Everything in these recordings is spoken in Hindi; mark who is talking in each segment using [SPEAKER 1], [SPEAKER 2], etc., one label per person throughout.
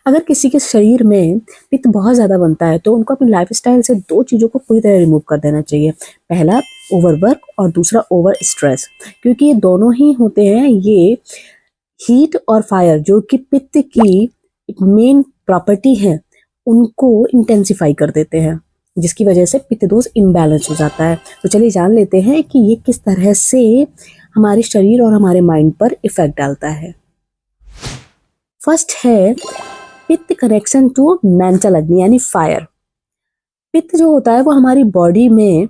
[SPEAKER 1] अगर किसी के शरीर में पित्त बहुत ज़्यादा बनता है तो उनको अपनी लाइफस्टाइल से 2 चीज़ों को पूरी तरह रिमूव कर देना चाहिए। पहला ओवरवर्क और दूसरा ओवर स्ट्रेस, क्योंकि ये दोनों ही होते हैं, ये हीट और फायर जो कि पित्त की एक मेन प्रॉपर्टी है, उनको इंटेंसिफाई कर देते हैं, जिसकी वजह से पित्त दोष इम्बैलेंस हो जाता है। तो चलिए जान लेते हैं कि ये किस तरह से हमारे शरीर और हमारे माइंड पर इफेक्ट डालता है। फर्स्ट है पित्त कनेक्शन टू मेंटल अग्नि यानी फायर। पित्त जो होता है वो हमारी बॉडी में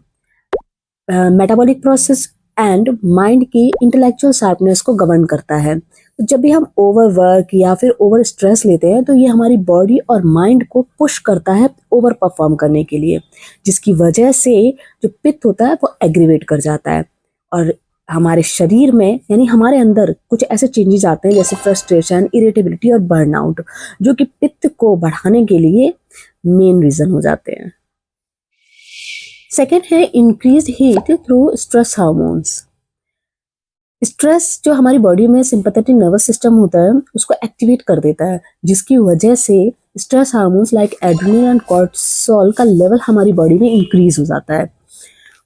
[SPEAKER 1] मेटाबॉलिक प्रोसेस एंड माइंड की इंटेलेक्चुअल शार्पनेस को गवर्न करता है। तो जब भी हम ओवरवर्क या फिर ओवर स्ट्रेस लेते हैं तो ये हमारी बॉडी और माइंड को पुश करता है ओवर परफॉर्म करने के लिए, जिसकी वजह से जो पित्त होता है वो एग्रीवेट कर जाता है और हमारे शरीर में यानी हमारे अंदर कुछ ऐसे चेंजेस आते हैं जैसे फ्रस्ट्रेशन, इरिटेबिलिटी और बर्नआउट, जो कि पित्त को बढ़ाने के लिए मेन रीजन हो जाते हैं। सेकेंड है increase heat through stress hormones. Stress जो हमारी बॉडी में सिंपैथेटिक नर्वस सिस्टम होता है उसको एक्टिवेट कर देता है, जिसकी वजह से stress hormones like adrenaline and cortisol का लेवल हमारी बॉडी में इंक्रीज हो जाता है।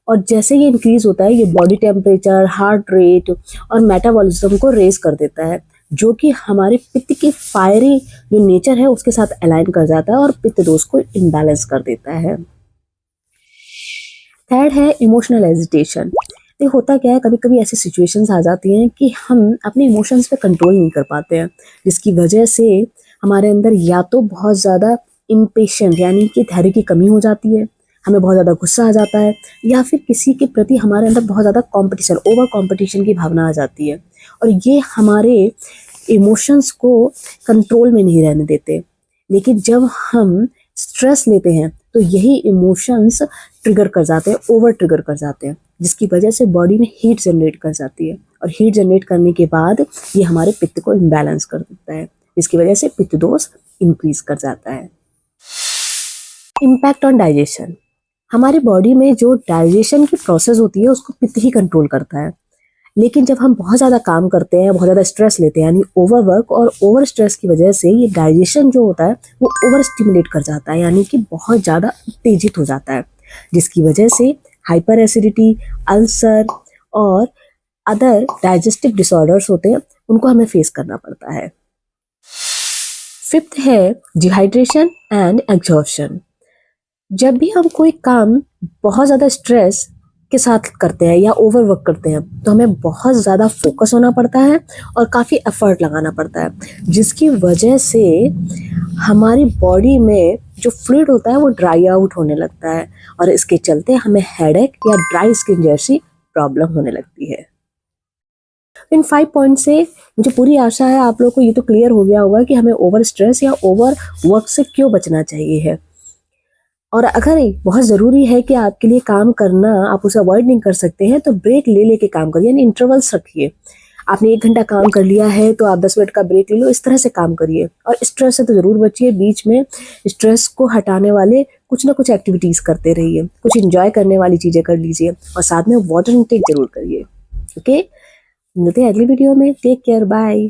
[SPEAKER 1] और जैसे ये इंक्रीज होता है ये बॉडी टेम्परेचर, हार्ट रेट और मेटाबॉलिज्म को रेज कर देता है, जो कि हमारे पित्त की फायरी जो नेचर है उसके साथ अलाइन कर जाता है और पित्त दोष को इम्बैलेंस कर देता है। थर्ड है इमोशनल एजिटेशन। ये होता क्या है, कभी कभी ऐसी सिचुएशंस आ जाती हैं कि हम अपने इमोशंस पे कंट्रोल नहीं कर पाते हैं, जिसकी वजह से हमारे अंदर या तो बहुत ज़्यादा इम्पेशेंट यानी कि धैर्य की कमी हो जाती है, हमें बहुत ज़्यादा गुस्सा आ जाता है, या फिर किसी के प्रति हमारे अंदर बहुत ज़्यादा कंपटीशन, ओवर कंपटीशन की भावना आ जाती है और ये हमारे इमोशंस को कंट्रोल में नहीं रहने देते। लेकिन जब हम स्ट्रेस लेते हैं तो यही इमोशंस ट्रिगर कर जाते हैं, ओवर ट्रिगर कर जाते हैं, जिसकी वजह से बॉडी में हीट जनरेट कर जाती है और हीट जनरेट करने के बाद ये हमारे पित्त को इम्बैलेंस कर देता है, जिसकी वजह से पित्त दोष इंक्रीज कर जाता है। Impact on digestion. हमारी बॉडी में जो डाइजेशन की प्रोसेस होती है उसको पित्त ही कंट्रोल करता है, लेकिन जब हम बहुत ज़्यादा काम करते हैं, बहुत ज़्यादा स्ट्रेस लेते हैं यानी ओवरवर्क और ओवर स्ट्रेस की वजह से ये डाइजेशन जो होता है वो ओवर स्टिमुलेट कर जाता है, यानी कि बहुत ज़्यादा उत्तेजित हो जाता है, जिसकी वजह से हाइपर एसिडिटी, अल्सर और अदर डाइजेस्टिव डिसऑर्डर्स होते हैं, उनको हमें फेस करना पड़ता है। फिफ्थ है डिहाइड्रेशन एंड एग्जॉस्शन। जब भी हम कोई काम बहुत ज़्यादा स्ट्रेस के साथ करते हैं या ओवरवर्क करते हैं तो हमें बहुत ज़्यादा फोकस होना पड़ता है और काफ़ी एफर्ट लगाना पड़ता है, जिसकी वजह से हमारी बॉडी में जो फ्लूइड होता है वो ड्राई आउट होने लगता है और इसके चलते हमें हेडेक या ड्राई स्किन जैसी प्रॉब्लम होने लगती है। इन 5 पॉइंट से मुझे पूरी आशा है आप लोगों को ये तो क्लियर हो गया होगा कि हमें ओवर स्ट्रेस या ओवर वर्क से क्यों बचना चाहिए है। और अगर बहुत ज़रूरी है कि आपके लिए काम करना आप उसे अवॉइड नहीं कर सकते हैं तो ब्रेक ले लेके काम करिए, यानी इंटरवल्स रखिए। आपने 1 घंटा काम कर लिया है तो आप 10 मिनट का ब्रेक ले लो, इस तरह से काम करिए। और स्ट्रेस से तो ज़रूर बचिए, बीच में स्ट्रेस को हटाने वाले कुछ ना कुछ एक्टिविटीज़ करते रहिए, कुछ इंजॉय करने वाली चीज़ें कर लीजिए और साथ में वाटर इनटेक जरूर करिए। ओके, मिलते हैं अगली वीडियो में। Take care, bye.